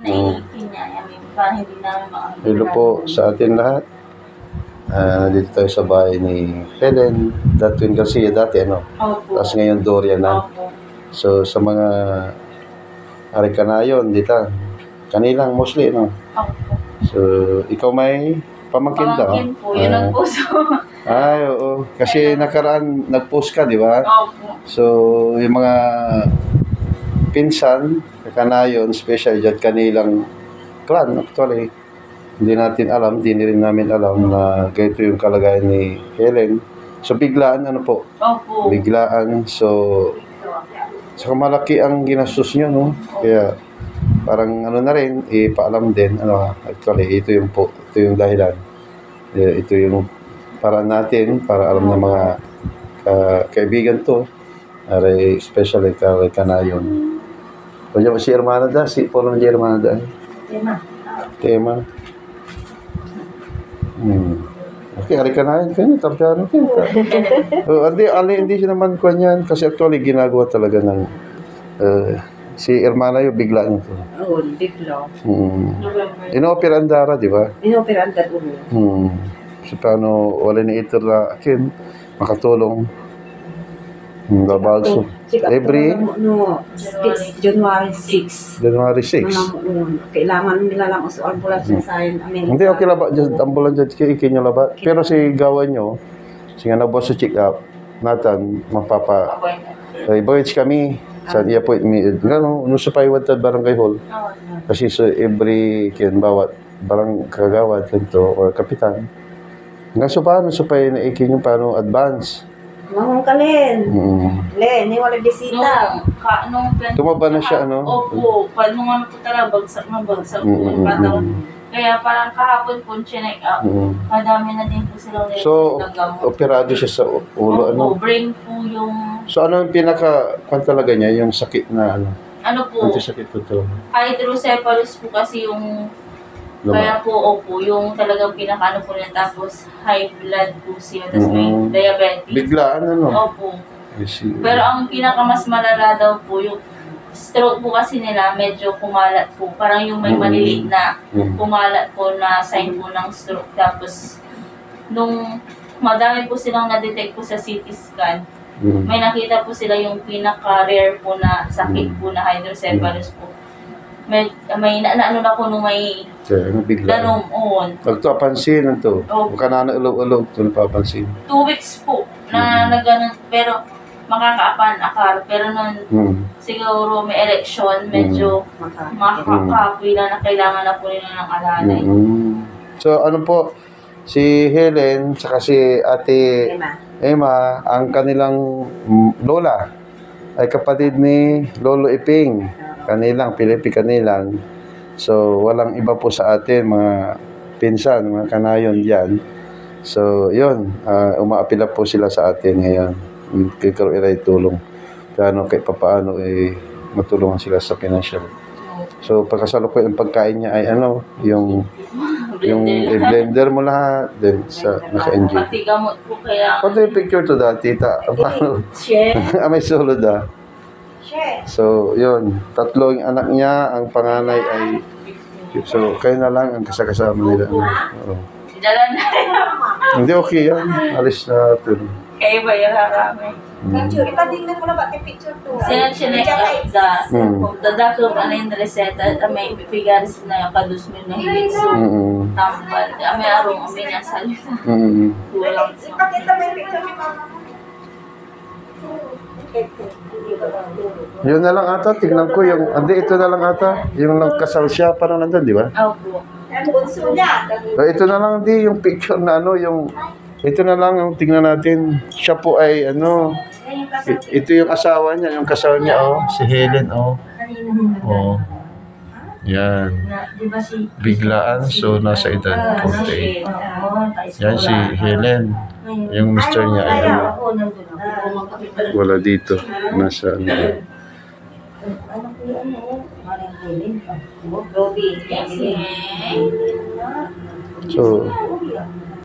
naiipin niya. I mean, parang hindi namin makakita. Hello po sa atin lahat. Dito tayo sa bahay ni Helen, Datwin Garcia dati, ano? Opo. Tapos ngayon Doria na. Opo. So, sa mga Arikanayon, dito. Kanilang mostly, no? Opo. So, ikaw may pamangkin ka? Pamangkin po, yun ang puso. Ay, oo. Kasi nakaraan, nag-post ka, di ba? Opo. So, yung mga pinsan, Kanayon, special dyan, kanilang clan, actually. Hindi natin alam, hindi rin namin alam na ganito yung kalagayan ni Helen. So, biglaan, ano po? Opo. Biglaan. So, saka malaki ang ginastos nyo, no? Kaya, parang ano na rin, ipaalam din, ano, actually, ito yung dahilan. Ito yung paraan natin, para alam ng mga kaibigan to, especially kay Kanayon. O yung si Hermana da, puro si Hermana da. Tema. Okay, hari Kanayon kayo, tapyano kayo. Hindi siya naman kuha niyan, kasi actually ginagawa talaga ng si Hermana yung bigla nito. Oo, bigla. Ino-opera ang dara, di ba? Ino-opera ang dara. So, paano wala ni ito na akin, makatulong. Babagso. Every January 6. January 6. Kailangan nila lang sa ambulance sa Amerika. Hindi, okay lang ba? Ambulan dyan, ikinyo lang ba? Pero si gawan nyo, sige na boss sa check up, Nathan, i-voyage kami sa i-appointment. Gano'n, sa paiwantad barangay hall. Kasi so every bawat barang kagawad ganito or kapitan. Nga so paano sa naikin yung paano advance? Mamang Kalen. Len, ni wala bisita. Tumaba na siya, ano? Opo, nung ano po talaga, bagsak po. Kaya parang kahapon po, chinek up. Madami na din po silang nilagay. So, operado siya sa ulo, ano? Brain po yung... So, ano yung kwan talaga niya? Yung sakit na, ano? Ano po? Sakit po ito? Hydrocephalus po kasi yung... Kaya po, opo, yung talagang pinakaano po niya, tapos high blood po siya, tapos may diabetes. Biglaan, ano? Opo. Pero ang pinakamas malala daw po, yung stroke po kasi nila, medyo kumalat po. Parang yung may maliliit na kumalat po na sign po ng stroke. Tapos, nung madami po silang na-detect po sa CT scan, may nakita po sila yung pinaka-rare po na sakit po na hydrocephalus po. May naano na ko nung may ganun on. Nagtapansin ito. Baka na ulog-ulog ito napapansin. 2 weeks po na nagganon, pero makakaapan-akar. Pero nun siguro may election, medyo makakapoy na kailangan na po nila ng alalay. So ano po, si Helen saka si Ate Emma, ang kanilang lola ay kapatid ni Lolo Iping. Pilipi kanilang. So, walang iba po sa atin, mga pinsan, mga Kanayon dyan. So, yun, umaapila po sila sa atin ngayon. Kikaroon ay tulong. Kano kahit papaano, matulungan sila sa financial. So, pagkasalukuyan ang pagkain niya ay yung blender mo lahat, then sa naka-enjoy. Pati gamot po kaya... Pati yung picture to dati, may solo da. So, yun. 3 yung anak niya. Ang panganay ay... So, kayo na lang ang kasama nila. Dala na. Hindi, okay yan. Alis na ito. Kayo ba yung harami? Ipatingnan mo na ba yung picture to? Sinek up the doctor yung reseta. May pipigaris na yung kadusmin na higit. So, tambal. May arong niya sa lisa. Ipakita mo yung picture ni mama mo. Yun na lang ata, tignan ko yung, ito na lang ata, yung kasal siya, parang nandun, di ba? Opo. Ito na lang, yung picture na ito na lang, yung tignan natin, siya po ay, ito yung asawa niya, yung kasal niya, si Helen, yan. Biglaan, so nasa edad 48. Yan si Helen. Yung mister niya ay wala dito. Nasa So,